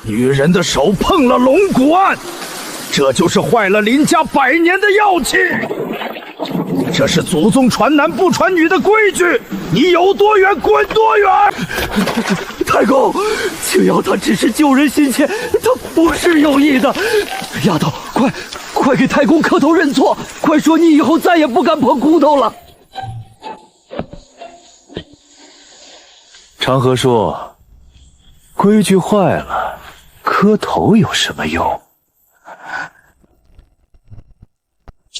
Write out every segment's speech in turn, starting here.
女人的手碰了龙骨案，这就是坏了林家100年的妖气。这是祖宗传男不传女的规矩，你有多远滚多远！太公，青瑶她只是救人心切，她不是有意的。丫头，快给太公磕头认错，快说你以后再也不敢碰骨头了。长河说，规矩坏了，磕头有什么用？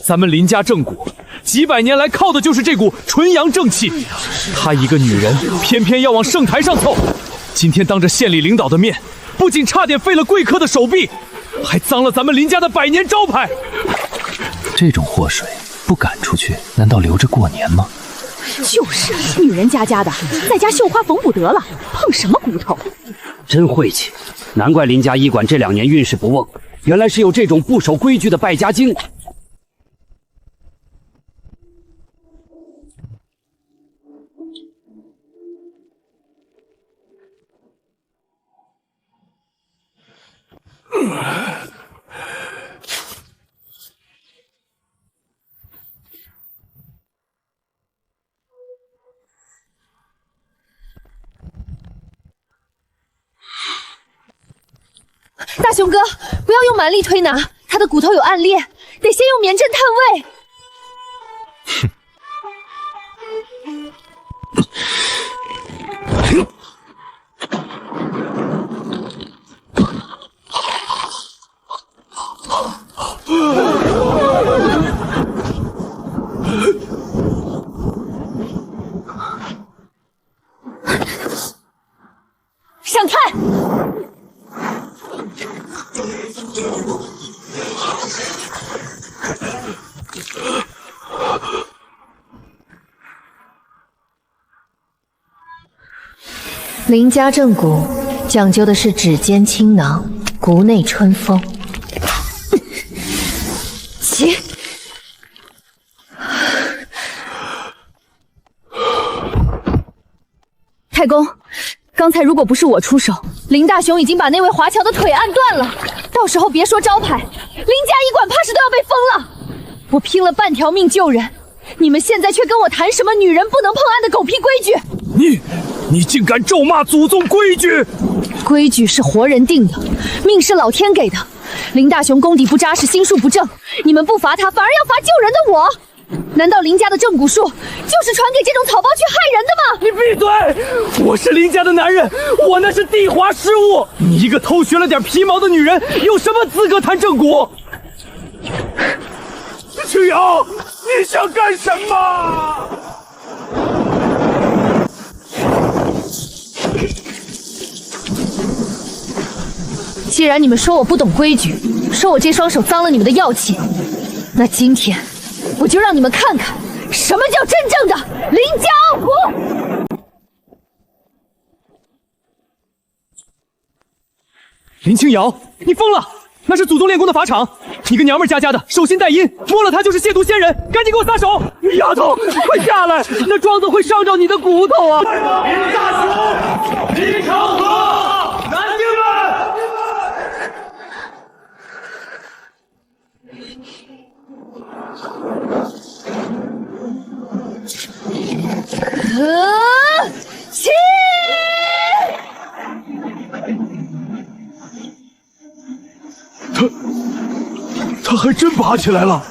咱们林家正骨几百年来靠的就是这股纯阳正气，她一个女人偏偏要往圣台上凑，今天当着县里领导的面，不仅差点废了贵客的手臂，还脏了咱们林家的100年招牌。这种祸水不赶出去，难道留着过年吗？就是女人家的，在家绣花缝补得了，碰什么骨头？真晦气，难怪林家医馆这2年运势不旺，原来是有这种不守规矩的败家精。大雄哥，不要用蛮力推拿，他的骨头有暗裂，得先用棉针探位。上菜。林家正骨讲究的是指尖清囊，骨内春风。起！太公，刚才如果不是我出手，林大雄已经把那位华侨的腿按断了，到时候别说招牌，林家医馆怕是都要被封了。我拼了半条命救人，你们现在却跟我谈什么女人不能碰案的狗屁规矩？你竟敢咒骂祖宗规矩！规矩是活人定的，命是老天给的。林大雄功底不扎实，心术不正，你们不罚他，反而要罚救人的我。难道林家的正骨术就是传给这种草包去害人的吗？你闭嘴！我是林家的男人，我那是地滑失误。你一个偷学了点皮毛的女人，有什么资格谈正骨？青瑶，你想干什么？既然你们说我不懂规矩，说我这双手脏了你们的药气，那今天我就让你们看看什么叫真正的林家傲骨！林清瑶，你疯了！那是祖宗练功的法场，你个娘们家的，手心带阴，摸了它就是亵渎先人，赶紧给我撒手！丫头，快下来，那桩子会伤着你的骨头啊！林大雄，林长河，男丁们！起！他还真拔起来了。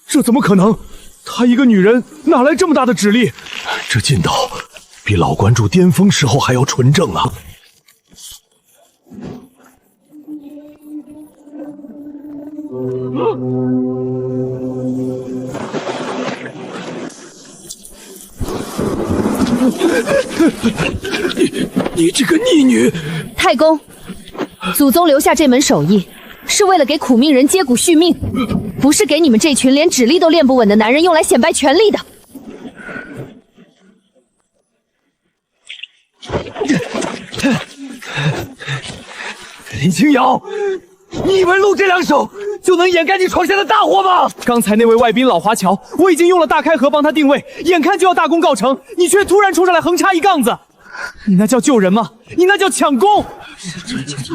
这怎么可能？她一个女人哪来这么大的指力？这劲道比老关主巅峰时候还要纯正啊！你这个逆女！太公，祖宗留下这门手艺，是为了给苦命人接骨续命，不是给你们这群连指力都练不稳的男人用来显摆权力的。林清瑶，你以为露这两手就能掩盖你闯下的大祸吗？刚才那位外宾老华侨，我已经用了大开合帮他定位，眼看就要大功告成，你却突然冲上来横插一杠子，你那叫救人吗？你那叫抢功！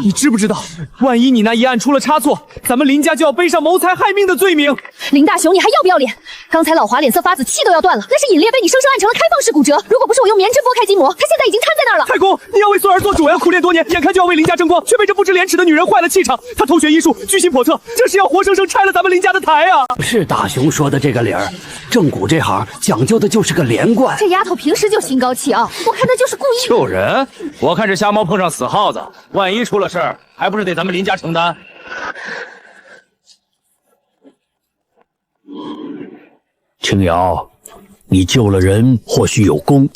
你知不知道，万一你那一案出了差错，咱们林家就要背上谋财害命的罪名。林大雄，你还要不要脸？刚才老华脸色发紫，气都要断了，那是尹烈被你生生按成了开放式骨折。如果不是我用棉针拨开筋膜，他现在已经瘫在那儿了。太公，你要为孙儿做主呀！苦练多年，眼看就要为林家争光，却被这不知廉耻的女人坏了气场。她偷学医术，居心叵测，这是要活生生拆了咱们林家的台啊！是大雄说的这个理儿，正骨这行讲究的就是个连贯。这丫头平时就心高气傲，我看她就是故意。救人？我看这瞎猫碰上死耗子，万一出了事儿，还不是得咱们林家承担？青瑶，你救了人或许有功，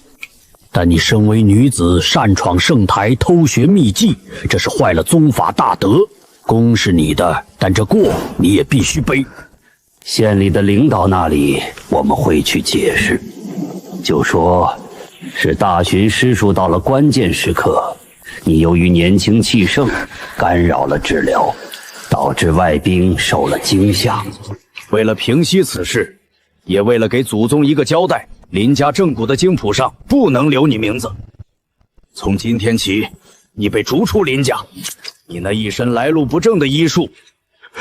但你身为女子擅闯圣台，偷学秘技，这是坏了宗法大德。功是你的，但这过你也必须背。县里的领导那里我们会去解释，就说是大巡师叔到了关键时刻，你由于年轻气盛，干扰了治疗，导致外兵受了惊吓。为了平息此事，也为了给祖宗一个交代，林家正骨的经谱上不能留你名字。从今天起，你被逐出林家，你那一身来路不正的医术，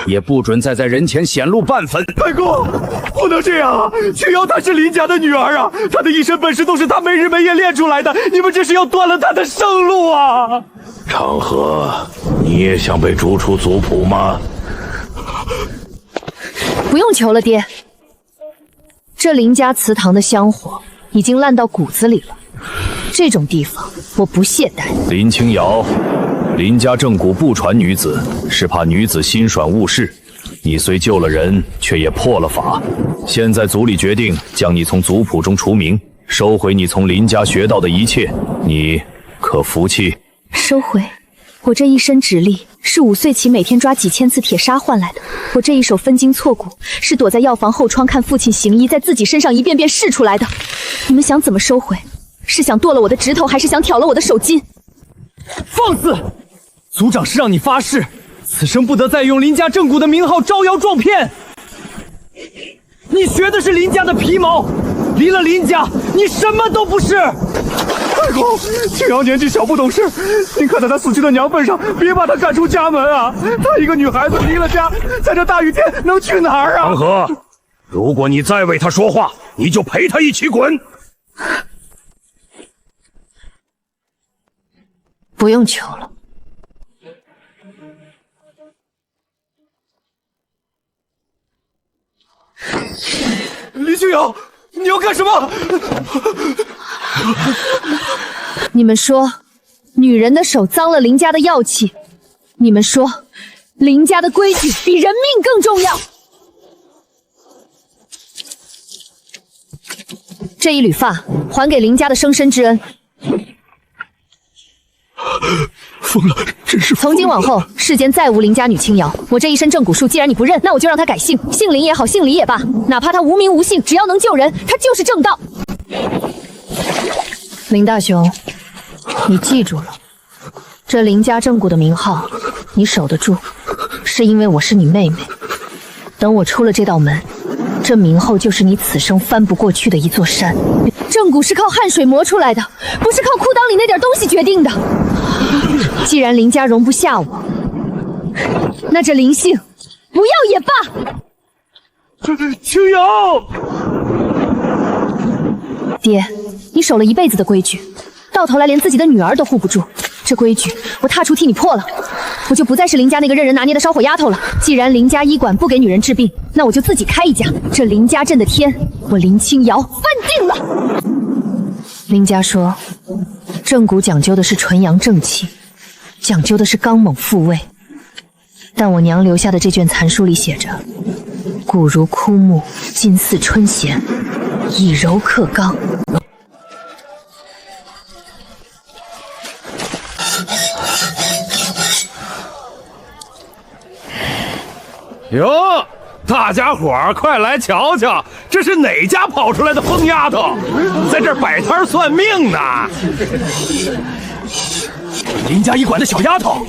也不准再在人前显露半分。太公，不能这样啊！青瑶她是林家的女儿啊，她的一身本事都是她没日没夜练出来的，你们这是要断了她的生路啊！长河，你也想被逐出族谱吗？不用求了，爹。这林家祠堂的香火已经烂到骨子里了，这种地方我不懈怠。林清瑶，林家正骨不传女子，是怕女子心软误事。你虽救了人，却也破了法。现在族里决定将你从族谱中除名，收回你从林家学到的一切，你可服气？收回？我这一身直力是5岁起每天抓几千次铁砂换来的，我这一手分筋错骨是躲在药房后窗看父亲行医，在自己身上一遍遍试出来的。你们想怎么收回？是想剁了我的指头，还是想挑了我的手筋？放肆！族长是让你发誓，此生不得再用林家正骨的名号招摇撞骗。你学的是林家的皮毛，离了林家，你什么都不是。太公，青瑶年纪小不懂事，您看在她死去的娘份上，别把她赶出家门啊！她一个女孩子离了家，在这大雨天能去哪儿啊？长河，如果你再为他说话，你就陪他一起滚。不用求了。林青瑶，你要干什么？你们说，女人的手脏了林家的药气，你们说，林家的规矩比人命更重要。这一缕发还给林家的生身之恩。疯了，真是疯了！从今往后，世间再无林家女青瑶。我这一身正骨术，既然你不认，那我就让她改姓，姓林也好，姓李也罢，哪怕她无名无姓，只要能救人，她就是正道。林大雄，你记住了，这林家正骨的名号，你守得住，是因为我是你妹妹。等我出了这道门，这名后就是你此生翻不过去的一座山。正骨是靠汗水磨出来的，不是靠裤裆里那点东西决定的。既然林家容不下我，那这林姓不要也罢。青瑶，爹，你守了一辈子的规矩，到头来连自己的女儿都护不住。这规矩我踏出替你破了，我就不再是林家那个任人拿捏的烧火丫头了。既然林家医馆不给女人治病，那我就自己开一家。这林家镇的天，我林清瑶翻定了。林家说，正骨讲究的是纯阳正气，讲究的是刚猛复位。但我娘留下的这卷残书里写着：骨如枯木，筋似春弦，以柔克刚。哟，大家伙儿快来瞧瞧，这是哪家跑出来的疯丫头，在这儿摆摊算命呢？林家医馆的小丫头，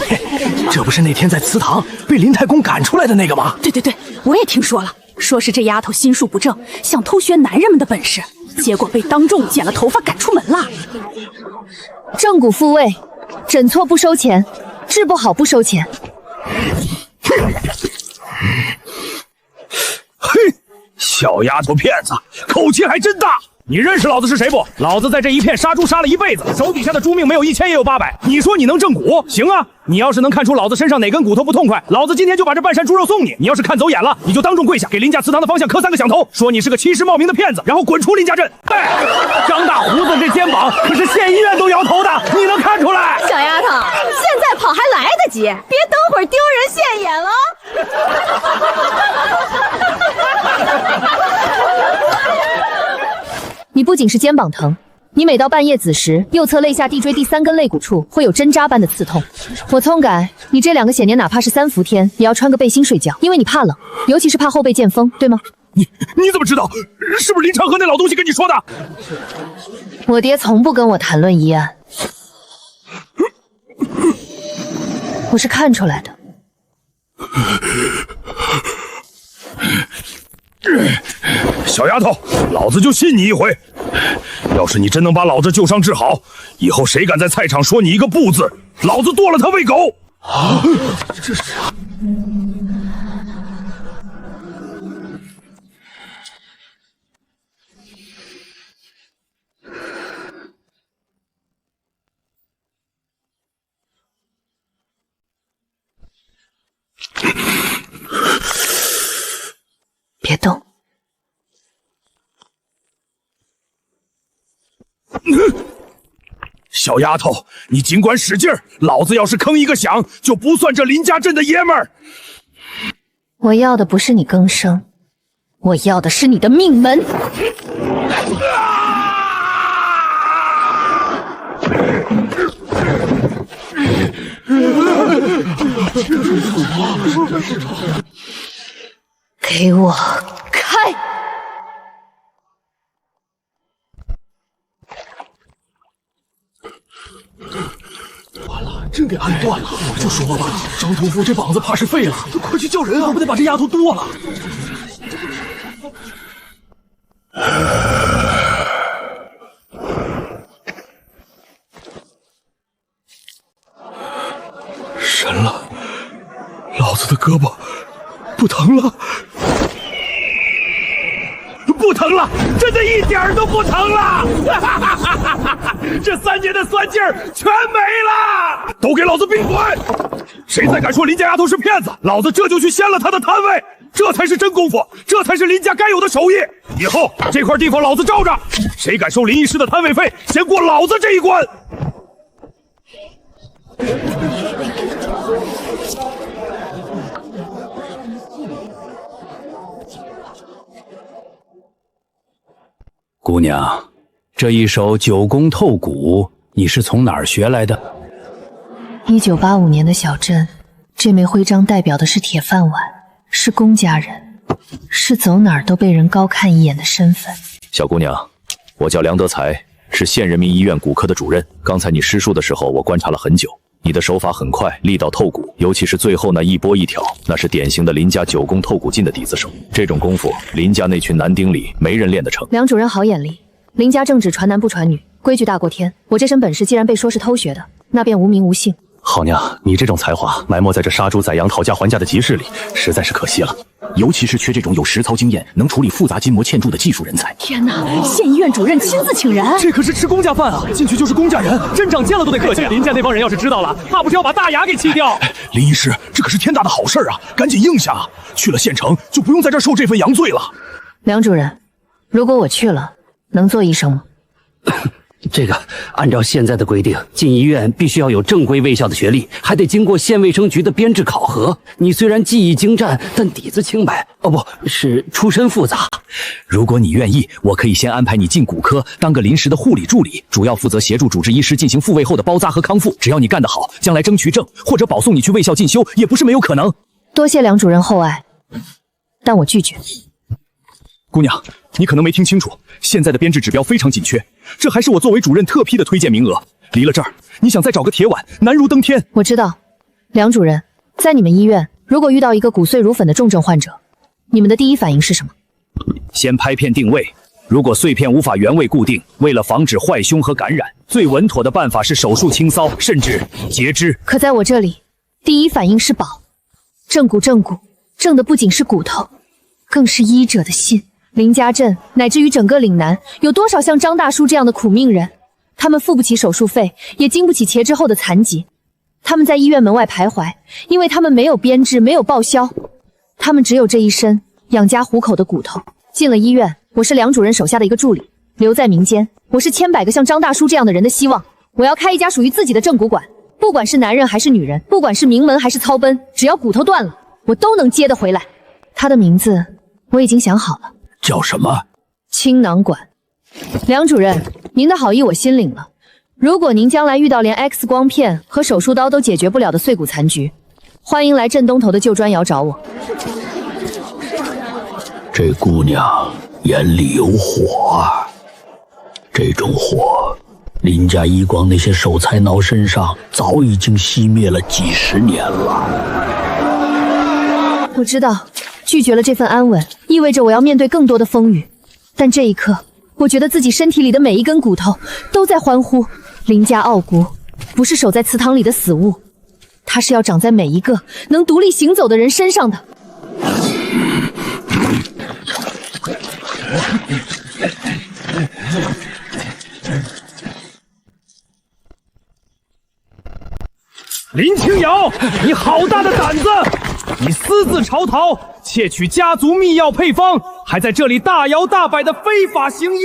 嘿，这不是那天在祠堂被林太公赶出来的那个吗？对，我也听说了，说是这丫头心术不正，想偷学男人们的本事，结果被当众剪了头发赶出门了。正骨复位，诊错不收钱，治不好不收钱。嘿，小丫头片子，口气还真大。你认识老子是谁不？老子在这一片杀猪杀了一辈子，手底下的猪命没有1000也有800。你说你能正骨？行啊，你要是能看出老子身上哪根骨头不痛快，老子今天就把这半山猪肉送你。你要是看走眼了，你就当众跪下，给林家祠堂的方向磕3个响头，说你是个欺师冒名的骗子，然后滚出林家镇。哎，张大胡子这肩膀可是县医院都摇头的，你能看出来？小丫头，现在跑还来得及，别等会儿丢人现眼了。你不仅是肩膀疼，你每到半夜子时，右侧肋下地椎第3根肋骨处会有针扎般的刺痛。我聪改，你这2个险年哪怕是3伏天，也要穿个背心睡觉，因为你怕冷，尤其是怕后背见风，对吗？你怎么知道？是不是林长河那老东西跟你说的？我爹从不跟我谈论医案，我是看出来的。小丫头，老子就信你一回。要是你真能把老子旧伤治好，以后谁敢在菜场说你一个不字，老子剁了他喂狗！啊，这是……别动。小丫头，你尽管使劲儿，老子要是吭一个响，就不算这林家镇的爷们儿。我要的不是你更生，我要的是你的命门。给我开！完了，真给按断了！我就说吧，张屠夫这膀子怕是废了，快去叫人啊！我们得把这丫头剁了。神了，老子的胳膊不疼了。不疼了，真的一点都不疼了！这3年的酸劲儿全没了，都给老子闭嘴！谁再敢说林家丫头是骗子，老子这就去掀了他的摊位，这才是真功夫，这才是林家该有的手艺。以后这块地方老子罩着，谁敢收林医师的摊位费，先过老子这一关！姑娘，这一手九宫透骨，你是从哪儿学来的？1985年的小镇，这枚徽章代表的是铁饭碗，是公家人，是走哪儿都被人高看一眼的身份。小姑娘，我叫梁德才，是县人民医院骨科的主任。刚才你施术的时候，我观察了很久，你的手法很快，力道透骨，尤其是最后那一拨一挑，那是典型的林家九宫透骨劲的底子手。这种功夫，林家那群男丁里没人练得成。梁主任好眼力，林家正只传男不传女，规矩大过天。我这身本事既然被说是偷学的，那便无名无姓。好娘，你这种才华埋没在这杀猪宰羊讨价还价的集市里，实在是可惜了。尤其是缺这种有实操经验、能处理复杂筋膜嵌柱的技术人才。天哪，县医院主任亲自请人，这可是吃公家饭啊！进去就是公家人，镇长见了都得客气。林家那帮人要是知道了，怕不是要把大牙给气掉？林医师，这可是天大的好事啊，赶紧应下啊！去了县城就不用在这儿受这份洋罪了。梁主任，如果我去了，能做医生吗？这个按照现在的规定，进医院必须要有正规卫校的学历，还得经过县卫生局的编制考核。你虽然技艺精湛，但底子清白，哦，不是出身复杂。如果你愿意，我可以先安排你进骨科当个临时的护理助理，主要负责协助主治医师进行复位后的包扎和康复。只要你干得好，将来争取证或者保送你去卫校进修，也不是没有可能。多谢梁主任厚爱，但我拒绝。姑娘，你可能没听清楚，现在的编制指标非常紧缺，这还是我作为主任特批的推荐名额。离了这儿，你想再找个铁碗，难如登天。我知道，梁主任，在你们医院，如果遇到一个骨碎如粉的重症患者，你们的第一反应是什么？先拍片定位，如果碎片无法原位固定，为了防止坏疽和感染，最稳妥的办法是手术清扫，甚至截肢。可在我这里，第一反应是保。正骨，正的不仅是骨头，更是医者的心。林家镇乃至于整个岭南，有多少像张大叔这样的苦命人？他们付不起手术费，也经不起截肢后的残疾。他们在医院门外徘徊，因为他们没有编制，没有报销，他们只有这一身养家糊口的骨头。进了医院，我是梁主任手下的一个助理，留在民间，我是千百个像张大叔这样的人的希望。我要开一家属于自己的正骨馆，不管是男人还是女人，不管是名门还是糙奔，只要骨头断了，我都能接得回来。他的名字我已经想好了，叫什么？青囊馆。梁主任，您的好意我心领了。如果您将来遇到连 X 光片和手术刀都解决不了的碎骨残局，欢迎来镇东头的旧砖窑找我。这姑娘眼里有火啊！这种火，林家医光那些守财奴身上早已经熄灭了几十年了。我知道，拒绝了这份安稳，意味着我要面对更多的风雨。但这一刻，我觉得自己身体里的每一根骨头都在欢呼。林家傲骨不是守在祠堂里的死物，它是要长在每一个能独立行走的人身上的。林清瑶，你好大的胆子！你私自朝逃，窃取家族秘药配方，还在这里大摇大摆的非法行医，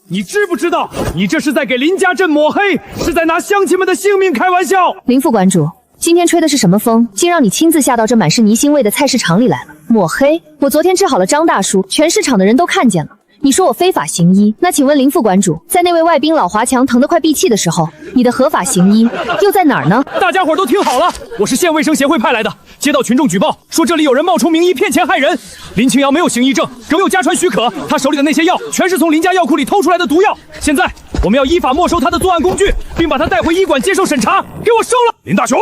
你知不知道？你这是在给林家镇抹黑，是在拿乡亲们的性命开玩笑！林副馆主，今天吹的是什么风，竟让你亲自下到这满是泥腥味的菜市场里来了？抹黑？我昨天治好了张大叔，全市场的人都看见了。你说我非法行医，那请问林副馆主，在那位外宾老华强疼得快闭气的时候，你的合法行医又在哪儿呢？大家伙都听好了，我是县卫生协会派来的，接到群众举报，说这里有人冒充名医骗钱害人。林清瑶没有行医证，更没有家传许可，他手里的那些药全是从林家药库里偷出来的毒药。现在我们要依法没收他的作案工具，并把他带回医馆接受审查。给我收了！林大雄，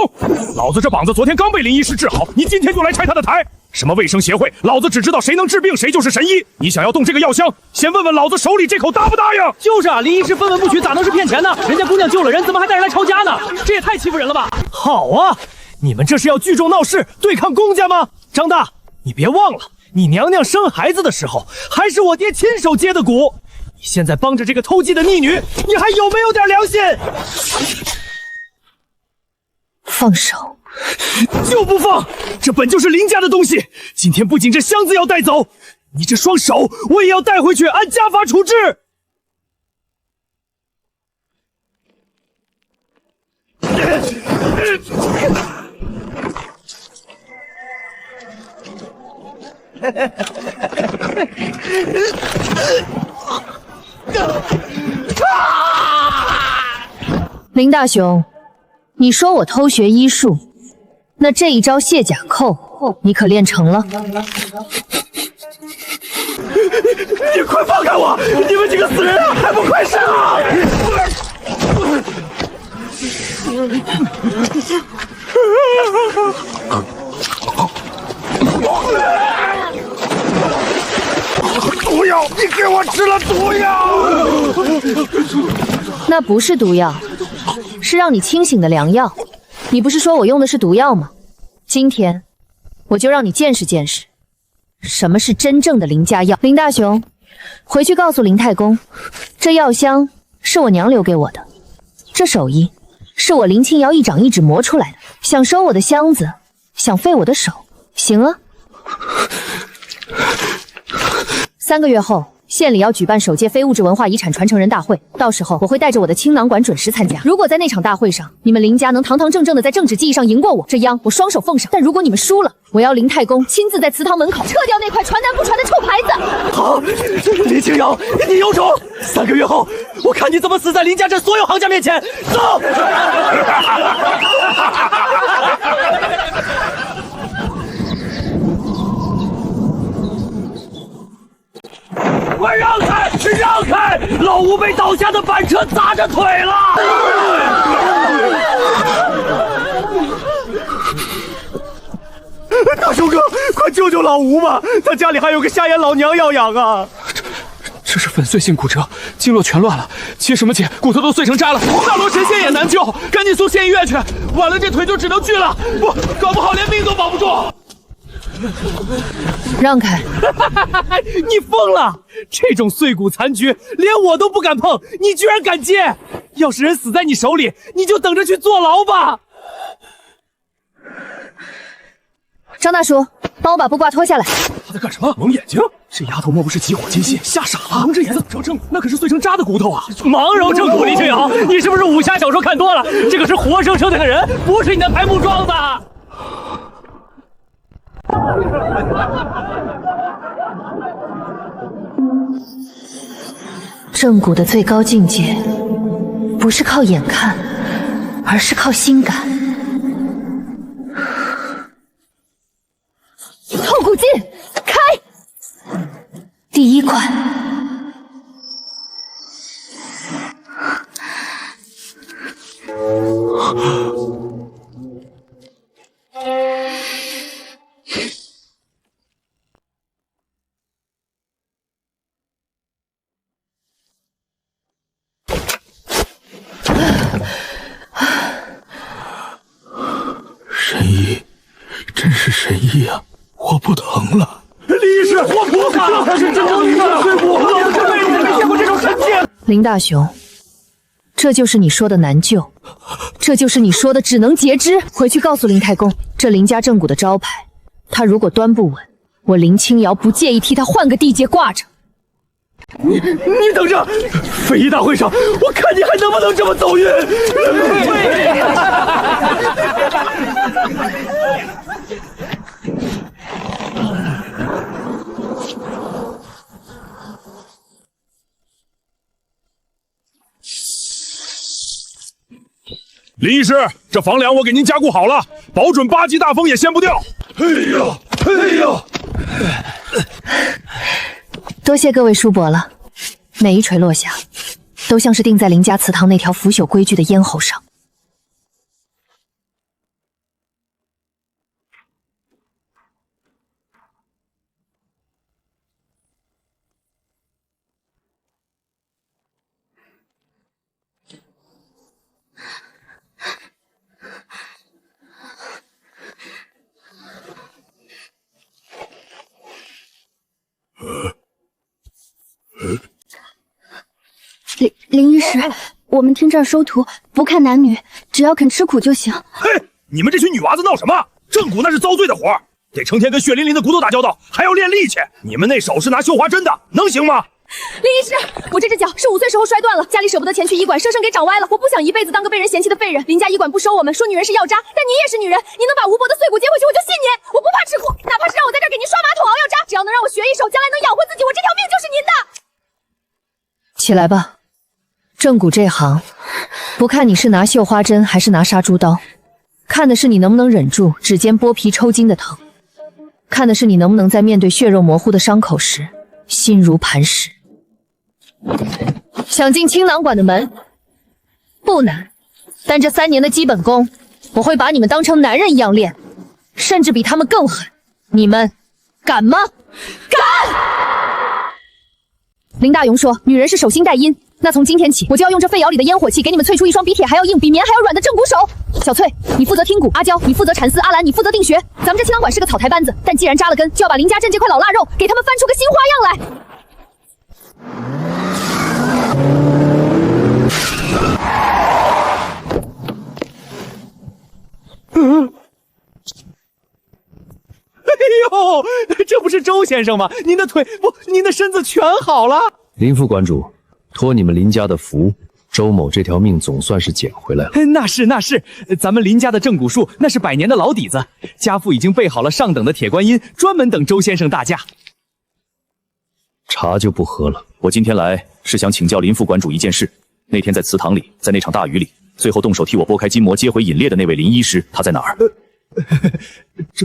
老子这膀子昨天刚被林医师治好，你今天就来拆他的台？什么卫生协会，老子只知道谁能治病谁就是神医。你想要动这个药箱，先问问老子手里这口答不答应？就是啊，林医师分文不取，咋能是骗钱呢？人家姑娘救了人，怎么还带人来抄家呢？这也太欺负人了吧！好啊，你们这是要聚众闹事，对抗公家吗？张大，你别忘了，你娘娘生孩子的时候，还是我爹亲手接的骨。你现在帮着这个偷鸡的逆女，你还有没有点良心？放手！就不放！这本就是林家的东西，今天不仅这箱子要带走，你这双手我也要带回去按家法处置。林大雄，你说我偷学医术，那这一招卸甲扣，你可练成了？你快放开我！你们几个死人啊，还不快上啊！毒药！你给我吃了毒药！那不是毒药，是让你清醒的良药。你不是说我用的是毒药吗？今天我就让你见识见识，什么是真正的林家药。林大雄，回去告诉林太公，这药箱是我娘留给我的，这手艺是我林清瑶一掌一指磨出来的。想收我的箱子，想废我的手，行啊。3个月后，县里要举办首届非物质文化遗产传承人大会，到时候我会带着我的青囊馆准时参加。如果在那场大会上，你们林家能堂堂正正的在政治技艺上赢过我，这央我双手奉上；但如果你们输了，我要林太公亲自在祠堂门口撤掉那块传男不传的臭牌子。好，林清瑶，你有种！3个月后，我看你怎么死在林家镇所有行家面前！走。快让开！让开！老吴被倒下的板车砸着腿了！大雄哥，快救救老吴吧！他家里还有个瞎眼老娘要养啊！这是粉碎性骨折，经络全乱了，切什么切，骨头都碎成渣了。大罗神仙也难救，赶紧送县医院去，晚了这腿就只能锯了，搞不好连命都保不住。让开！你疯了！这种碎骨残局，连我都不敢碰，你居然敢接！要是人死在你手里，你就等着去坐牢吧！张大叔，帮我把布挂脱下来。他在干什么？蒙眼睛？这丫头莫不是急火攻心，吓傻了？蒙着眼怎么揉正骨？那可是碎成渣的骨头啊！盲揉正骨，李青瑶，你是不是武侠小说看多了？这可是活生生的个人，不是你那排木桩子。正骨的最高境界，不是靠眼看，而是靠心感。透骨劲，开！第一关。神医，真是神医啊！我不疼了。李医师，我不怕，他是真正的碎骨，我这辈子没见过这种神器。林大雄，这就是你说的难救，这就是你说的只能截肢。回去告诉林太公，这林家正骨的招牌，他如果端不稳，我林清瑶不介意替他换个地界挂着。你等着，非遗大会上，我看你还能不能这么走运！林医师，这房梁我给您加固好了，保准8级大风也掀不掉。哎呀，哎呀！多谢各位叔伯了，每一锤落下，都像是钉在林家祠堂那条腐朽规矩的咽喉上。林医师，我们听这儿收徒，不看男女，只要肯吃苦就行。嘿，你们这群女娃子闹什么？正骨那是遭罪的活儿，得成天跟血淋淋的骨头打交道，还要练力气。你们那手是拿绣花针的，能行吗？林医师，我这只脚是5岁时候摔断了，家里舍不得钱去医馆，生生给长歪了。我不想一辈子当个被人嫌弃的废人。林家医馆不收我们，说女人是药渣，但你也是女人，你能把吴伯的碎骨接回去，我就信你。我不怕吃苦，哪怕是让我在这儿给您刷马桶熬药渣，只要能让我学一手，将来能养活自己，我这条命就是您的。起来吧，正骨这行，不看你是拿绣花针还是拿杀猪刀，看的是你能不能忍住指尖剥皮抽筋的疼，看的是你能不能在面对血肉模糊的伤口时心如磐石。想进青囊馆的门不难，但这3年的基本功，我会把你们当成男人一样练，甚至比他们更狠。你们敢吗？敢！林大勇说，女人是手心带阴，那从今天起，我就要用这废窑里的烟火气，给你们淬出一双比铁还要硬、比棉还要软的正骨手。小翠，你负责听鼓；阿娇，你负责缠丝；阿兰，你负责定穴。咱们这青囊馆是个草台班子，但既然扎了根，就要把林家镇这块老腊肉给他们翻出个新花样来。哎呦，这不是周先生吗？您的腿不，您的身子全好了。林副馆主，托你们林家的福，周某这条命总算是捡回来了。那是，咱们林家的正骨术那是100年的老底子，家父已经备好了上等的铁观音，专门等周先生大驾。茶就不喝了，我今天来是想请教林副馆主一件事。那天在祠堂里，在那场大雨里，最后动手替我拨开筋膜接回引裂的那位林医师，他在哪儿？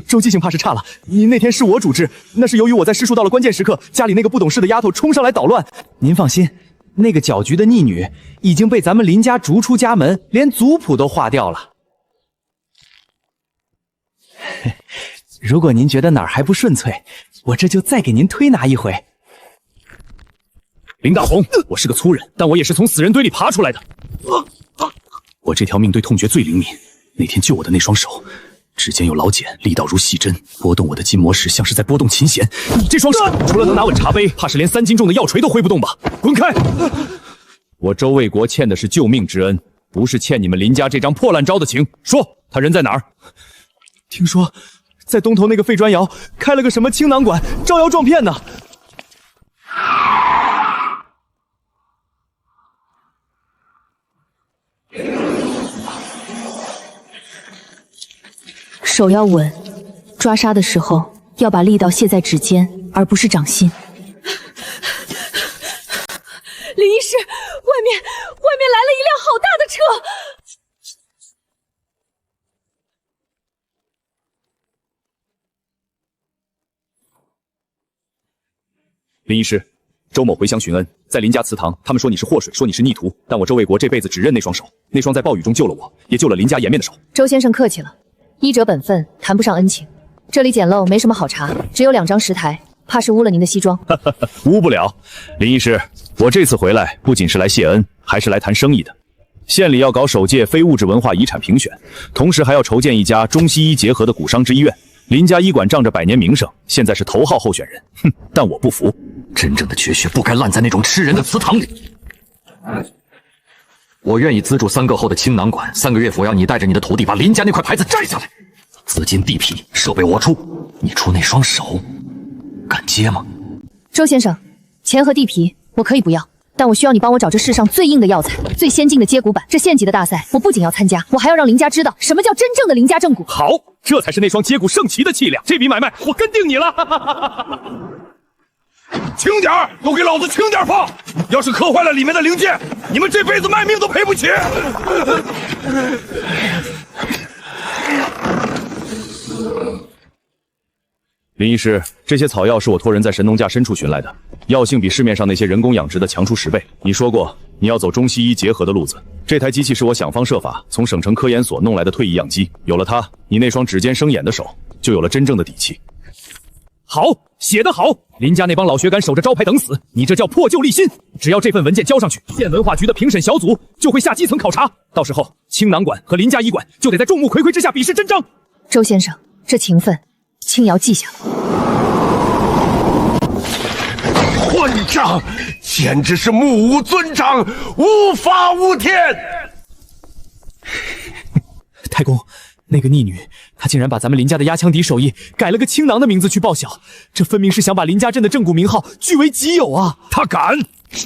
周记性怕是差了。您那天是我主治，那是由于我在施术到了关键时刻，家里那个不懂事的丫头冲上来捣乱。您放心，那个搅局的逆女已经被咱们林家逐出家门，连族谱都划掉了。如果您觉得哪儿还不顺遂，我这就再给您推拿一回。林大红，我是个粗人，但我也是从死人堆里爬出来的。我这条命对痛觉最灵敏，那天救我的那双手，指尖有老茧，力道如细针，拨动我的筋膜时，像是在拨动琴弦。你这双手，除了能拿稳茶杯，怕是连3斤重的药锤都挥不动吧？滚开！我周卫国欠的是救命之恩，不是欠你们林家这张破烂招的情。说，他人在哪儿？听说在东头那个废砖窑开了个什么青囊馆，招摇撞骗呢。手要稳，抓杀的时候要把力道卸在指尖，而不是掌心。林医师，外面来了一辆好大的车。林医师，周某回乡询恩，在林家祠堂，他们说你是祸水，说你是逆徒，但我周卫国这辈子只认那双手，那双在暴雨中救了我，也救了林家颜面的手。周先生客气了，医者本分，谈不上恩情。这里简陋，没什么好茶，只有2张石台，怕是污了您的西装。污不了。林医师，我这次回来不仅是来谢恩，还是来谈生意的。县里要搞首届非物质文化遗产评选，同时还要筹建一家中西医结合的骨伤之医院。林家医馆仗着100年名声，现在是头号候选人。哼，但我不服。真正的绝学不该烂在那种吃人的祠堂里。我愿意资助3个后的青囊馆，3个月我要你带着你的徒弟把林家那块牌子摘下来，资金地皮设备我出，你出那双手，敢接吗？周先生，钱和地皮我可以不要，但我需要你帮我找这世上最硬的药材，最先进的接骨板。这县级的大赛，我不仅要参加，我还要让林家知道什么叫真正的林家正骨。好，这才是那双接骨圣旗的气量。这笔买卖我跟定你了。轻点儿，都给老子轻点放！要是磕坏了里面的零件，你们这辈子卖命都赔不起。林医师，这些草药是我托人在神农架深处寻来的，药性比市面上那些人工养殖的强出10倍。你说过你要走中西医结合的路子，这台机器是我想方设法从省城科研所弄来的退役样机，有了它，你那双指尖生眼的手就有了真正的底气。好，写得好！林家那帮老学敢守着招牌等死，你这叫破旧立新。只要这份文件交上去，县文化局的评审小组就会下基层考察，到时候青囊馆和林家医馆就得在众目睽睽之下比试真章。周先生，这情分，青瑶记下了。混账，简直是目无尊长，无法无天！太公，那个逆女，她竟然把咱们林家的压枪敌手艺改了个青囊的名字去报晓，这分明是想把林家镇的正骨名号据为己有啊！他敢！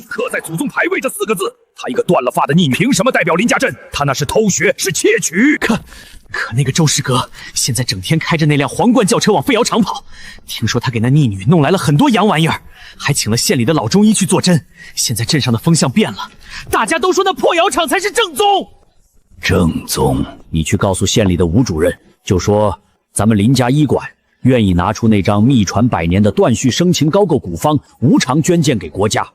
刻在祖宗牌位这4个字，他一个断了发的逆女，凭什么代表林家镇？他那是偷学，是窃取。可那个周师哥现在整天开着那辆皇冠轿车往废窑厂跑，听说他给那逆女弄来了很多洋玩意儿，还请了县里的老中医去坐针。现在镇上的风向变了，大家都说那破窑厂才是正宗。正宗，你去告诉县里的吴主任，就说咱们林家医馆愿意拿出那张秘传100年的断续生擒高构古方，无偿捐献给国家，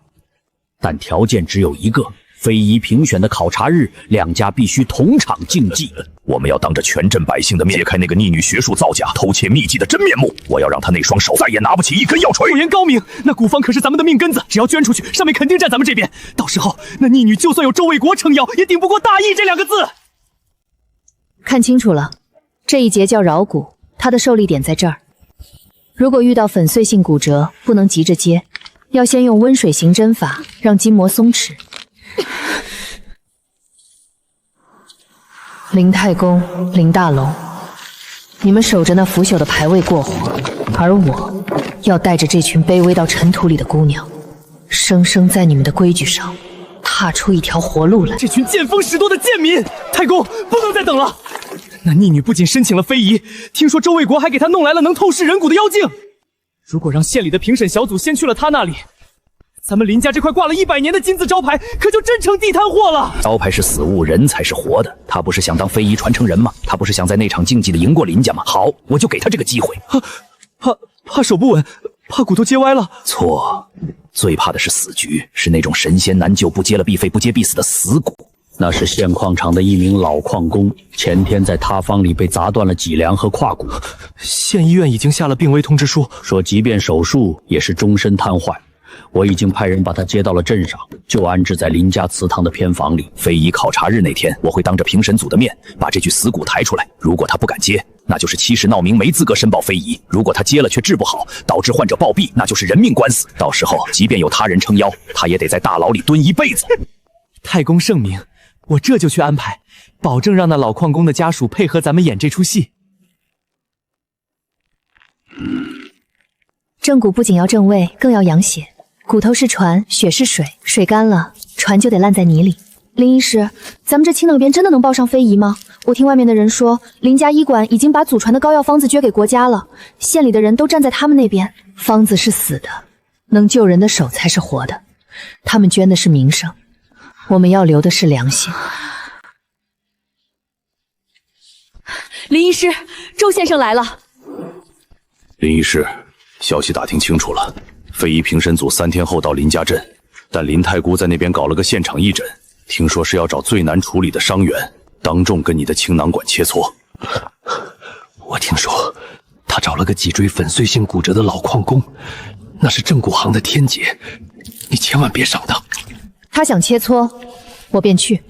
但条件只有一个。非遗评选的考察日，2家必须同场竞技。我们要当着全镇百姓的面揭开那个逆女学术造假、偷窃秘籍的真面目。我要让他那双手再也拿不起一根药锤。果言高明，那古方可是咱们的命根子，只要捐出去，上面肯定站咱们这边。到时候那逆女就算有周卫国撑腰，也顶不过大义这2个字。看清楚了，这一节叫桡骨，它的受力点在这儿。如果遇到粉碎性骨折，不能急着接，要先用温水行针法，让筋膜松弛。林太公、林大龙，你们守着那腐朽的牌位过活，而我要带着这群卑微到尘土里的姑娘，生生在你们的规矩上踏出一条活路来。这群见风使舵的贱民，太公不能再等了。那逆女不仅申请了非遗，听说周卫国还给她弄来了能透视人骨的妖镜。如果让县里的评审小组先去了她那里，咱们林家这块挂了100年的金字招牌，可就真成地摊货了。招牌是死物，人才是活的。他不是想当非遗传承人吗？他不是想在那场竞技的赢过林家吗？好，我就给他这个机会。怕手不稳，怕骨头接歪了。错，最怕的是死局，是那种神仙难救，不接了必废，不接必死的死骨。那是现矿场的一名老矿工，前天在塌方里被砸断了脊梁和胯骨。县医院已经下了病危通知书，说即便手术也是终身瘫痪。我已经派人把他接到了镇上，就安置在林家祠堂的偏房里。非遗考察日那天，我会当着评审组的面把这具死骨抬出来。如果他不敢接，那就是欺世闹名，没资格申报非遗；如果他接了却治不好，导致患者暴毙，那就是人命官司。到时候即便有他人撑腰，他也得在大牢里蹲一辈子。太公圣明，我这就去安排，保证让那老矿工的家属配合咱们演这出戏。正骨不仅要正位，更要养血。骨头是船，血是水，水干了，船就得烂在泥里。林医师，咱们这青岛边真的能报上非遗吗？我听外面的人说，林家医馆已经把祖传的膏药方子捐给国家了，县里的人都站在他们那边。方子是死的，能救人的手才是活的。他们捐的是名声，我们要留的是良心。林医师，周先生来了。林医师，消息打听清楚了，非遗评审组3天后到林家镇，但林太姑在那边搞了个现场义诊，听说是要找最难处理的伤员，当众跟你的青囊管切磋。我听说他找了个脊椎粉碎性骨折的老矿工，那是正骨行的天劫，你千万别上当。他想切磋，我便去。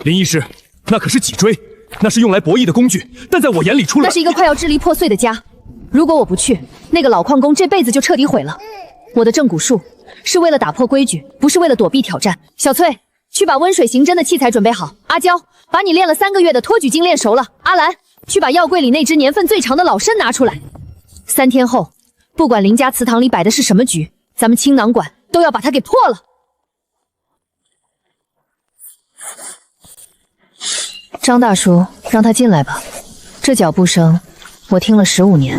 林医师，那可是脊椎，那是用来博弈的工具，但在我眼里出了……那是一个快要支离破碎的家。如果我不去，那个老矿工这辈子就彻底毁了。我的正骨术是为了打破规矩，不是为了躲避挑战。小翠，去把温水行针的器材准备好。阿娇，把你练了3个月的托举经练熟了。阿兰，去把药柜里那只年份最长的老参拿出来。3天后，不管林家祠堂里摆的是什么局，咱们青囊馆都要把它给破了。张大叔，让他进来吧。这脚步声，我听了15年。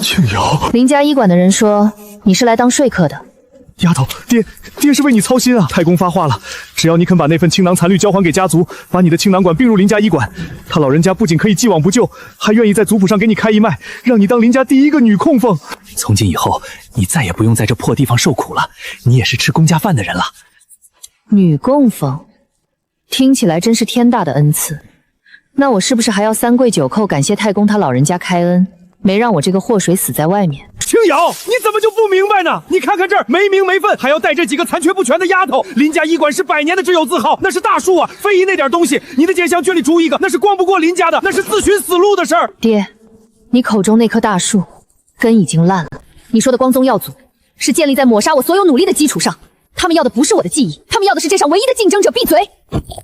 庆瑶，林家医馆的人说你是来当说客的。丫头，爹是为你操心啊！太公发话了，只要你肯把那份青囊残律交还给家族，把你的青囊馆并入林家医馆，他老人家不仅可以既往不咎，还愿意在族谱上给你开一脉，让你当林家第1个女供奉。从今以后，你再也不用在这破地方受苦了，你也是吃公家饭的人了。女供奉，听起来真是天大的恩赐。那我是不是还要3跪9叩感谢太公他老人家开恩，没让我这个祸水死在外面？青瑶，你怎么就不明白呢？你看看这儿，没名没分，还要带这几个残缺不全的丫头。林家医馆是100年的挚友字号，那是大树啊！非遗那点东西，你的姐想圈里出一个，那是光不过林家的，那是自寻死路的事儿。爹，你口中那棵大树根已经烂了。你说的光宗耀祖，是建立在抹杀我所有努力的基础上。他们要的不是我的记忆，他们要的是这上唯一的竞争者。闭嘴！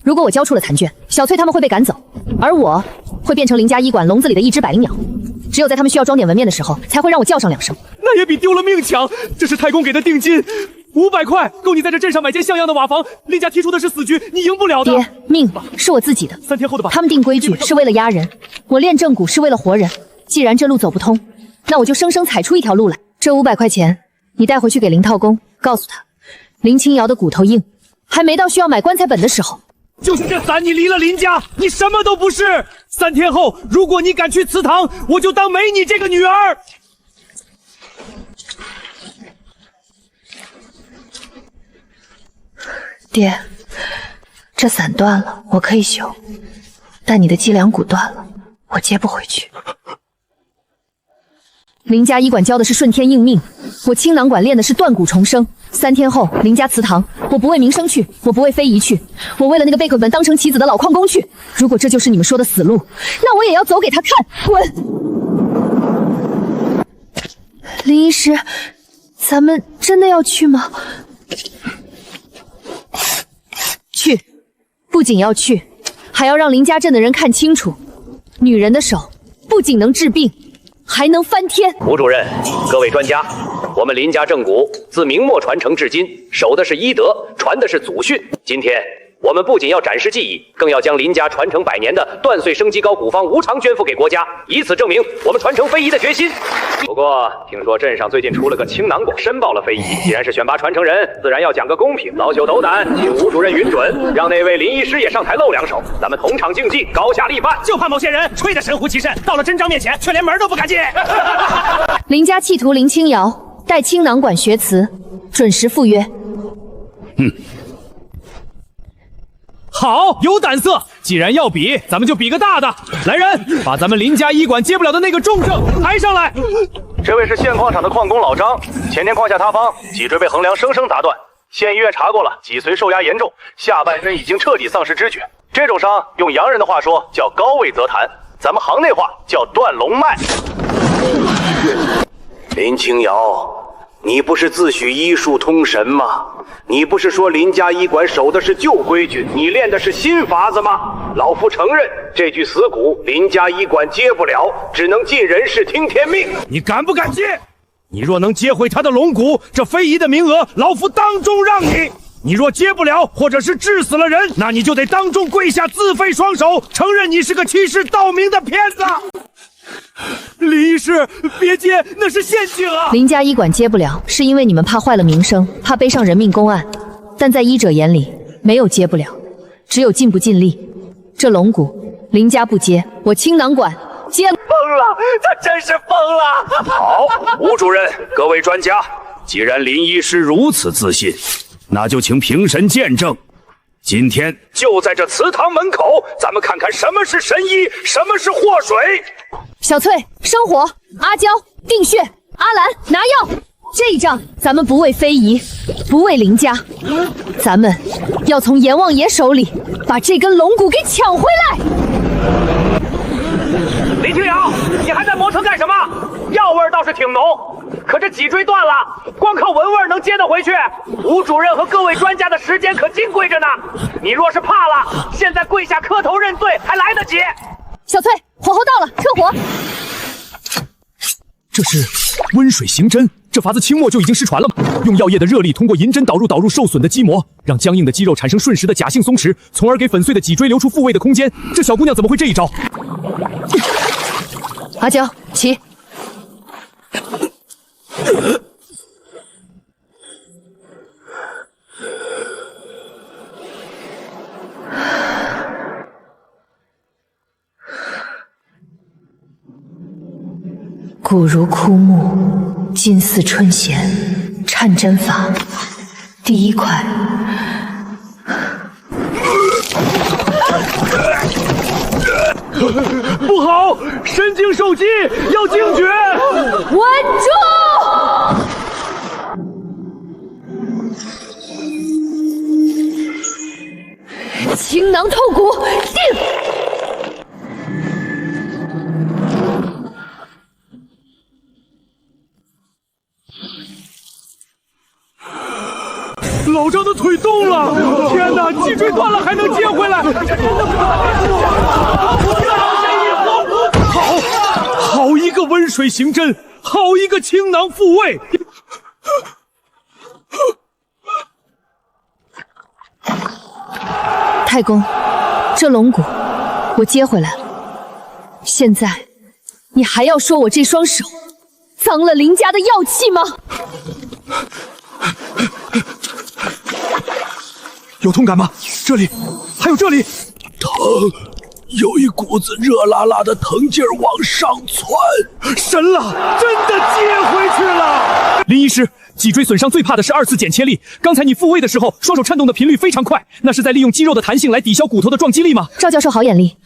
如果我交出了残卷，小翠他们会被赶走，而我会变成林家医馆笼子里的一只百灵鸟。只有在他们需要装点纹面的时候，才会让我叫上2声。那也比丢了命强。这是太公给的定金，500块，够你在这镇上买间像样的瓦房。林家提出的是死局，你赢不了的。爹，命是我自己的。3天后的吧。他们定规矩是为了压人，我练正骨是为了活人。既然这路走不通，那我就生生踩出一条路来。这500块钱，你带回去给林套公，告诉他，林清瑶的骨头硬，还没到需要买棺材本的时候。就是这伞，你离了林家，你什么都不是。3天后，如果你敢去祠堂，我就当没你这个女儿。爹，这伞断了，我可以修，但你的脊梁骨断了，我接不回去。林家医馆教的是顺天应命，我青囊馆练的是断骨重生。3天后，林家祠堂，我不为名声去，我不为非遗去，我为了那个被课本当成棋子的老矿工去。如果这就是你们说的死路，那我也要走给他看。滚！林医师，咱们真的要去吗？去，不仅要去，还要让林家镇的人看清楚，女人的手不仅能治病，还能翻天。吴主任，各位专家，我们林家正骨自明末传承至今，守的是医德，传的是祖训。今天我们不仅要展示技艺，更要将林家传承100年的断岁生机膏古方无偿捐付给国家，以此证明我们传承非遗的决心。不过，听说镇上最近出了个青囊馆，申报了非遗。既然是选拔传承人，自然要讲个公平。老朽斗胆，请吴主任允准，让那位林医师也上台露2手，咱们同场竞技，高下立判。就怕某些人吹得神乎其神，到了真章面前却连门都不敢进。林家企图林清瑶待青囊馆学词，准时赴约。好，有胆色！既然要比，咱们就比个大的。来人，把咱们林家医馆接不了的那个重症抬上来。这位是现矿场的矿工老张，前天矿下塌方，脊椎被横梁生生砸断。县医院查过了，脊髓受压严重，下半身已经彻底丧失知觉。这种伤用洋人的话说叫高位则弹，咱们行内话叫断龙脉。林清瑶，你不是自诩医术通神吗？你不是说林家医馆守的是旧规矩，你练的是新法子吗？老夫承认这具死骨林家医馆接不了，只能尽人事听天命。你敢不敢接？你若能接回他的龙骨，这非遗的名额老夫当众让你。你若接不了，或者是治死了人，那你就得当众跪下自废双手，承认你是个欺世盗名的骗子。林医师，别接，那是陷阱啊！林家医馆接不了，是因为你们怕坏了名声，怕背上人命公案。但在医者眼里，没有接不了，只有尽不尽力。这龙骨，林家不接，我青囊馆接。疯了，他真是疯了！好，吴主任，各位专家，既然林医师如此自信，那就请评审见证。今天就在这祠堂门口，咱们看看什么是神医，什么是祸水。小翠，生火；阿娇，定穴；阿兰，拿药。这一仗，咱们不为非遗，不为林家，咱们要从阎王爷手里把这根龙骨给抢回来。林清瑶，你还在磨蹭干什么？药味倒是挺浓，可这脊椎断了，光靠闻味能接得回去？吴主任和各位专家的时间可金贵着呢。你若是怕了，现在跪下磕头认罪还来得及。小翠，火候到了，撤火。这是温水行针，这法子清末就已经失传了吗？用药液的热力通过银针导入受损的肌膜，让僵硬的肌肉产生瞬时的假性松弛，从而给粉碎的脊椎留出复位的空间。这小姑娘怎么会这一招？阿娇，起。骨如枯木，筋似春弦，颤针法第一块。不好，神经受击，要惊觉！稳住！青囊透骨，定！老张的腿动了！天哪，脊椎断了还能接回来！好一个温水行针，好一个青囊复位！太公，这龙骨我接回来了。现在你还要说我这双手脏了林家的药气吗？有痛感吗？这里，还有这里，疼，有一股子热辣辣的疼劲儿往上窜。神了，真的接回去了！林医师，脊椎损伤最怕的是2次剪切力。刚才你复位的时候，双手颤动的频率非常快，那是在利用肌肉的弹性来抵消骨头的撞击力吗？赵教授好眼力，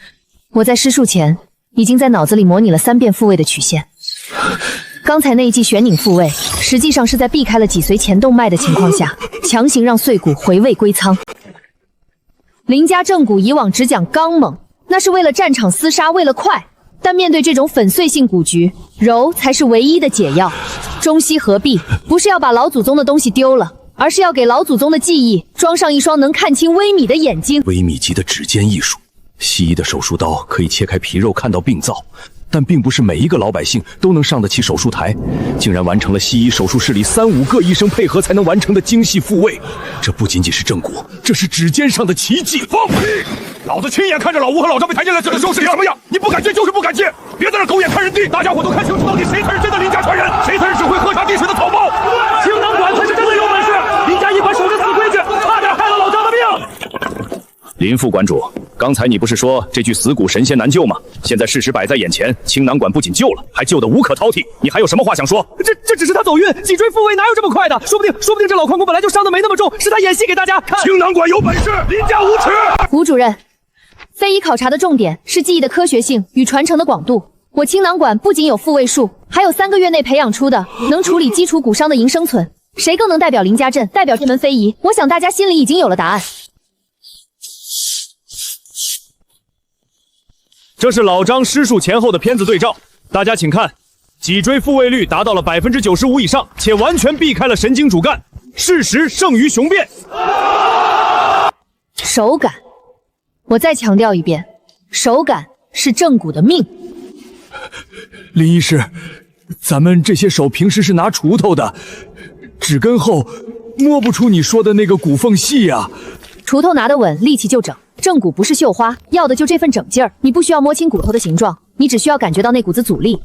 我在施术前已经在脑子里模拟了3遍复位的曲线。刚才那一记旋拧复位，实际上是在避开了脊髓前动脉的情况下，强行让碎骨回位归仓。林家正骨以往只讲刚猛，那是为了战场厮杀，为了快。但面对这种粉碎性骨局，柔才是唯一的解药。中西合璧，不是要把老祖宗的东西丢了，而是要给老祖宗的记忆装上一双能看清微米的眼睛。微米级的指尖艺术，西医的手术刀可以切开皮肉看到病灶。但并不是每一个老百姓都能上得起手术台，竟然完成了西医手术室里3、5个医生配合才能完成的精细复位。这不仅仅是正骨，这是指尖上的奇迹。放屁！老子亲眼看着老吴和老张被抬进来，这时候是什么样？你不敢接就是不敢接，别在这狗眼看人低！大家伙都看清楚，到底谁才是真的林家传人，谁才是只会喝茶递水的草包？青囊馆才是真的有本事！林家医馆守着死规矩，差点害了老张的命。林副馆主，刚才你不是说这具死骨神仙难救吗？现在事实摆在眼前，青囊馆不仅救了，还救得无可挑剔。你还有什么话想说？这只是他走运，脊椎复位哪有这么快的？说不定这老矿工本来就伤得没那么重，是他演戏给大家看。青囊馆有本事，林家无耻！吴主任，非遗考察的重点是技艺的科学性与传承的广度。我青囊馆不仅有复位术，还有3个月内培养出的能处理基础骨伤的营生存。谁更能代表林家镇，代表这门非遗？我想大家心里已经有了答案。这是老张施术前后的片子对照，大家请看，脊椎复位率达到了95%以上，且完全避开了神经主干，事实胜于雄辩。手感，我再强调一遍，手感是正骨的命。林医师，咱们这些手平时是拿锄头的，指根后摸不出你说的那个骨缝隙啊。锄头拿得稳，力气就整。正骨不是绣花，要的就这份整劲儿。你不需要摸清骨头的形状，你只需要感觉到那股子阻力。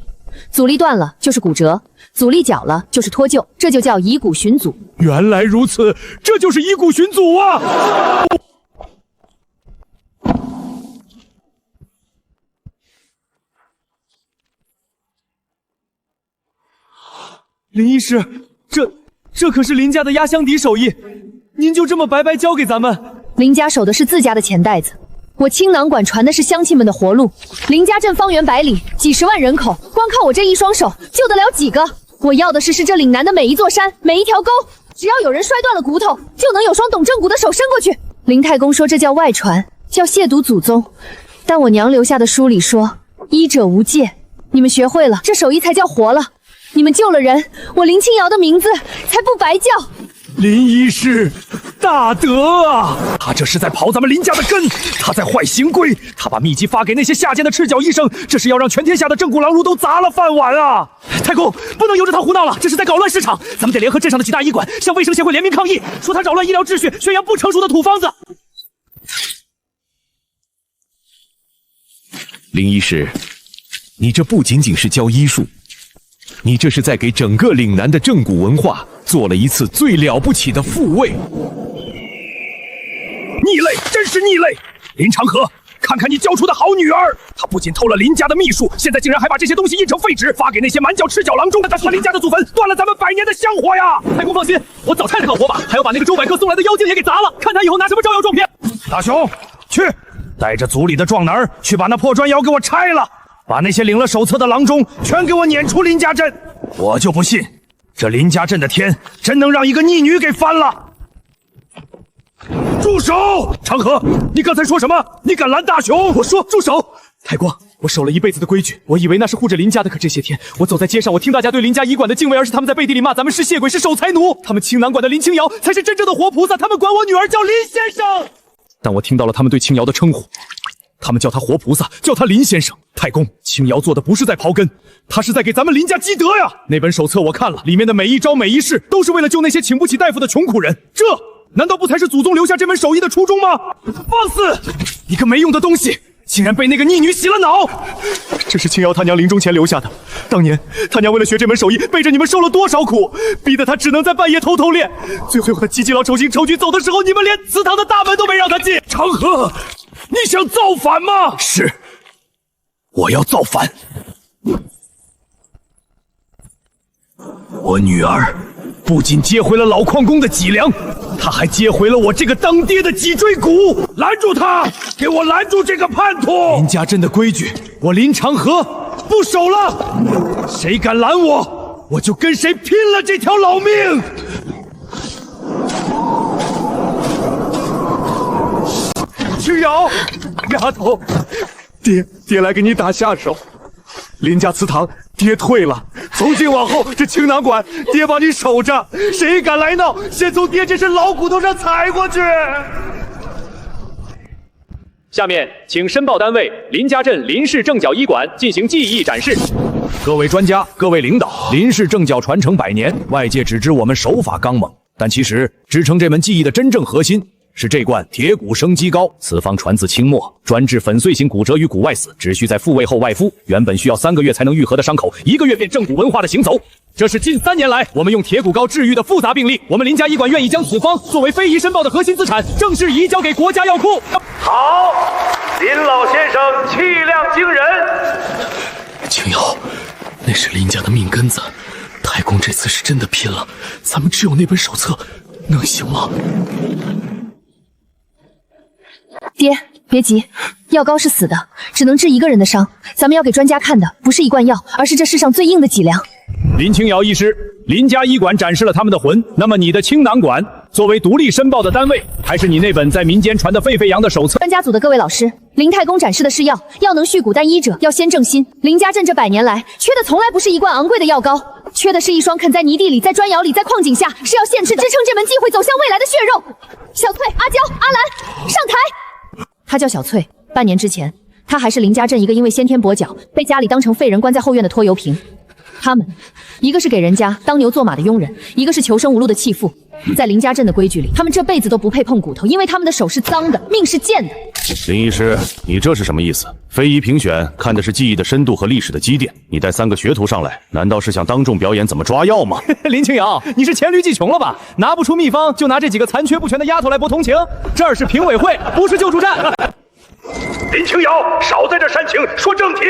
阻力断了就是骨折，阻力小了就是脱臼，这就叫以骨寻祖。原来如此，这就是以骨寻祖啊！林医师，这可是林家的压箱底手艺，您就这么白白交给咱们？林家守的是自家的钱袋子，我青囊馆传的是乡亲们的活路。林家镇方圆百里，几十万人口，光靠我这一双手救得了几个？我要的是这岭南的每一座山，每一条沟，只要有人摔断了骨头，就能有双懂正骨的手伸过去。林太公说这叫外传，叫亵渎祖宗，但我娘留下的书里说医者无界。你们学会了，这手艺才叫活了。你们救了人，我林清瑶的名字才不白叫。林医师，大德啊！他这是在刨咱们林家的根，他在坏行规，他把秘籍发给那些下贱的赤脚医生，这是要让全天下的正骨郎儒都砸了饭碗啊！太公，不能由着他胡闹了，这是在搞乱市场，咱们得联合镇上的几大医馆，向卫生协会联名抗议，说他扰乱医疗秩序，宣扬不成熟的土方子。林医师，你这不仅仅是教医术，你这是在给整个岭南的正骨文化做了一次最了不起的复位。逆类，真是逆类！林长河，看看你教出的好女儿，她不仅偷了林家的秘术，现在竟然还把这些东西印成废纸，发给那些蛮叫赤脚郎中，他林家的祖坟，断了咱们100年的香火呀！太公放心，我早拆了个火把，还要把那个周百克送来的妖精也给砸了，看他以后拿什么招摇撞骗。大雄，去，带着族里的壮男去把那破砖窑给我拆了，把那些领了手册的郎中全给我撵出林家镇。我就不信，这林家镇的天真能让一个逆女给翻了！住手！长河，你刚才说什么？你敢拦大雄？我说住手！太公，我守了一辈子的规矩，我以为那是护着林家的，可这些天我走在街上，我听大家对林家医馆的敬畏，而是他们在背地里骂咱们是谢鬼，是守财奴。他们青囊馆的林清瑶才是真正的活菩萨，他们管我女儿叫林先生。但我听到了他们对青瑶的称呼，他们叫他活菩萨，叫他林先生。太公，青瑶做的不是在刨根，他是在给咱们林家积德呀！那本手册我看了，里面的每一招每一式都是为了救那些请不起大夫的穷苦人，这难道不才是祖宗留下这门手艺的初衷吗？放肆！你个没用的东西，竟然被那个逆女洗了脑！这是青瑶她娘临终前留下的。当年她娘为了学这门手艺，背着你们受了多少苦，逼得她只能在半夜偷偷练。最后她积劳成疾，走的时候，你们连祠堂的大门都没让她进。长河，你想造反吗？是，我要造反。我女儿不仅接回了老矿工的脊梁，她还接回了我这个当爹的脊椎骨。拦住他，给我拦住这个叛徒！林家镇的规矩，我林长河不守了。谁敢拦我，我就跟谁拼了这条老命！青瑶，丫头，爹来给你打下手。林家祠堂，爹退了。从今往后，这青囊馆，爹帮你守着。谁敢来闹，先从爹这身老骨头上踩过去。下面请申报单位林家镇林氏正角医馆进行技艺展示。各位专家，各位领导，林氏正角传承100年，外界只知我们手法刚猛，但其实支撑这门技艺的真正核心是这罐铁骨生肌膏。此方传自清末，专治粉碎性骨折与骨外死，只需在复位后外敷。原本需要3个月才能愈合的伤口，1个月便正骨文化的行走。这是近3年来我们用铁骨膏治愈的复杂病例。我们林家医馆愿意将此方作为非遗申报的核心资产，正式移交给国家药库。好，林老先生气量惊人。青瑶，那是林家的命根子，太公这次是真的拼了，咱们只有那本手册，能行吗？爹，别急，药膏是死的，只能治1个人的伤。咱们要给专家看的不是一罐药，而是这世上最硬的脊梁。林清瑶医师，林家医馆展示了他们的魂，那么你的青囊馆作为独立申报的单位，还是你那本在民间传得沸沸扬的手册？专家组的各位老师，林太公展示的是药，药能续骨，但医者要先正心。林家镇这100年来，缺的从来不是一罐昂贵的药膏，缺的是一双肯在泥地里、在砖窑里、在矿井下是要现吃支撑这门技会走向未来的血肉。小翠、阿娇、阿兰，上台！他叫小翠，半年之前，他还是林家镇一个因为先天跛脚被家里当成废人关在后院的拖油瓶。他们，一个是给人家当牛做马的佣人，一个是求生无路的弃妇。在林家镇的规矩里，他们这辈子都不配碰骨头，因为他们的手是脏的，命是贱的。林医师，你这是什么意思？非遗评选看的是技艺的深度和历史的积淀，你带3个学徒上来，难道是想当众表演怎么抓药吗？林清瑶，你是黔驴技穷了吧？拿不出秘方，就拿这几个残缺不全的丫头来博同情？这儿是评委会，不是救助站。林清瑶，少在这煽情，说正题。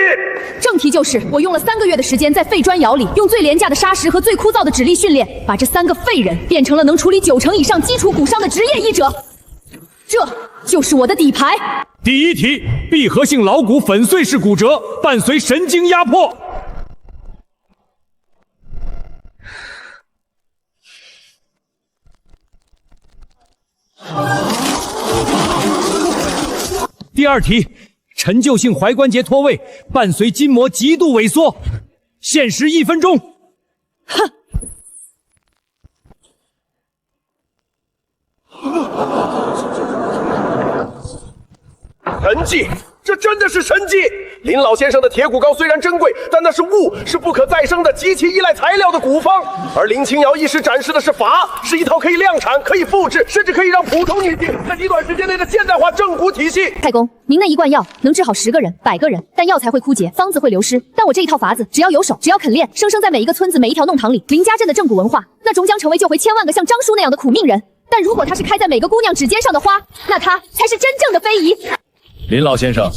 正题就是我用了3个月的时间，在废砖窑里用最廉价的砂石和最枯燥的指力训练，把这3个废人变成了能处理90%以上基础骨伤的职业医者。这就是我的底牌。第1题，闭合性桡骨粉碎式骨折，伴随神经压迫。第2题，陈旧性踝关节脱位，伴随筋膜极度萎缩，限时1分钟。哼！神迹，这真的是神迹！林老先生的铁骨膏虽然珍贵，但那是物，是不可再生的，极其依赖材料的古方。而林清瑶医师展示的是法，是一套可以量产、可以复制，甚至可以让普通女性在极短时间内的现代化正骨体系。太公，您那1罐药能治好10个人、100个人，但药材会枯竭，方子会流失。但我这一套法子，只要有手，只要肯练，生生在每一个村子、每一条弄堂里，林家镇的正骨文化，那终将成为救回千万个像张叔那样的苦命人。但如果它是开在每个姑娘指尖上的花，那它才是真正的非遗。林老先生，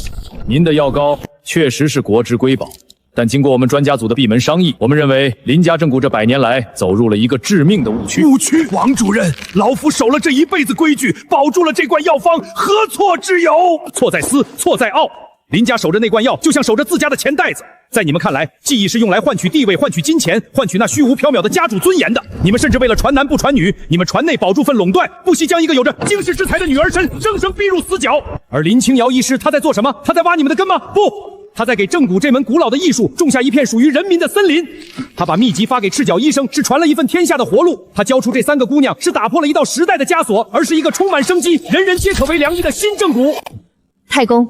您的药膏确实是国之瑰宝，但经过我们专家组的闭门商议，我们认为林家正骨这100年来走入了一个致命的误区。误区？王主任，老夫守了这一辈子规矩，保住了这罐药方，何错之有？错在思，错在傲。林家守着那罐药，就像守着自家的钱袋子。在你们看来，技艺是用来换取地位、换取金钱、换取那虚无缥缈的家主尊严的。你们甚至为了传男不传女，你们传内保住份垄断，不惜将一个有着惊世之才的女儿身生生逼入死角。而林清瑶医师他在做什么？他在挖你们的根吗？不，他在给正骨这门古老的艺术种下一片属于人民的森林。他把秘籍发给赤脚医生，是传了一份天下的活路。他教出这3个姑娘，是打破了一道时代的枷锁，而是一个充满生机、人人皆可为良医的新正骨。太公，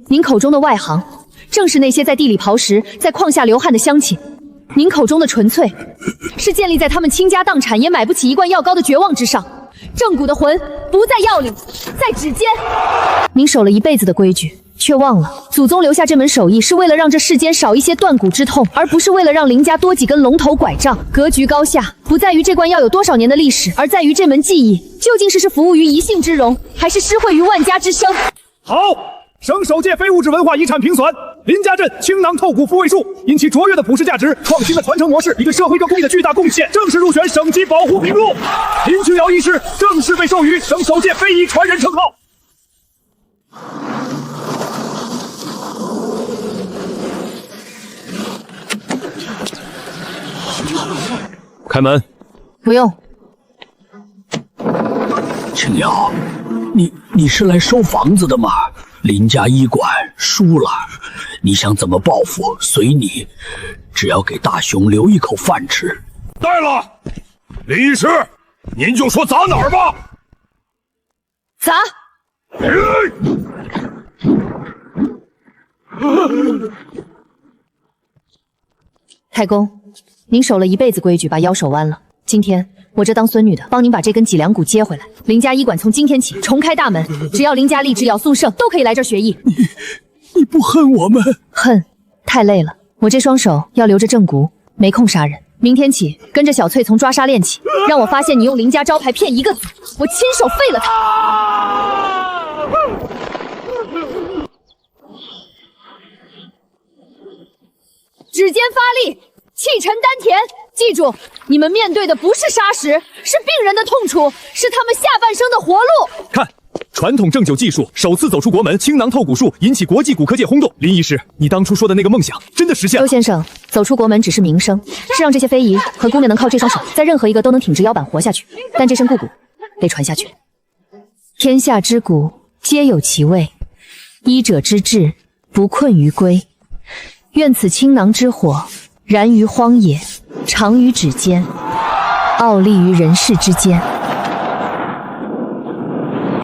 您口中的外行，正是那些在地里刨食、在矿下流汗的乡亲。您口中的纯粹，是建立在他们倾家荡产也买不起1罐药膏的绝望之上。正骨的魂不在药里，在指尖。您守了一辈子的规矩，却忘了祖宗留下这门手艺是为了让这世间少一些断骨之痛，而不是为了让林家多几根龙头拐杖。格局高下，不在于这罐药有多少年的历史，而在于这门技艺究竟是服务于一姓之荣，还是施惠于万家之生。好，省首届非物质文化遗产评选，林家镇青囊透骨复位术，因其卓越的普世价值、创新的传承模式以对社会公益的巨大贡献，正式入选省级保护名录。林清瑶医师正式被授予省首届非遗传人称号。开门。不用。青瑶，你是来收房子的吗？林家医馆输了，你想怎么报复随你，只要给大雄留一口饭吃。对了，林医师，您就说砸哪儿吧。砸！太公，您守了一辈子规矩，把腰手弯了。今天我这当孙女的帮您把这根脊梁骨接回来。林家医馆从今天起重开大门，只要林家立志要速胜，都可以来这儿学艺。你不恨我们？恨，太累了。我这双手要留着正骨，没空杀人。明天起跟着小翠从抓杀练起，让我发现你用林家招牌骗一个子，我亲手废了他。指尖发力，气沉丹田。记住，你们面对的不是砂石，是病人的痛楚，是他们下半生的活路。看，传统正灸技术首次走出国门，青囊透骨术引起国际骨科界轰动。林医师，你当初说的那个梦想真的实现了？周先生，走出国门只是名声，是让这些非遗和姑娘能靠这双手，在任何一个都能挺直腰板活下去。但这身故骨得传下去。天下之骨皆有其味，医者之志不困于归。愿此青囊之火燃于荒野，长于指尖，傲立于人世之间。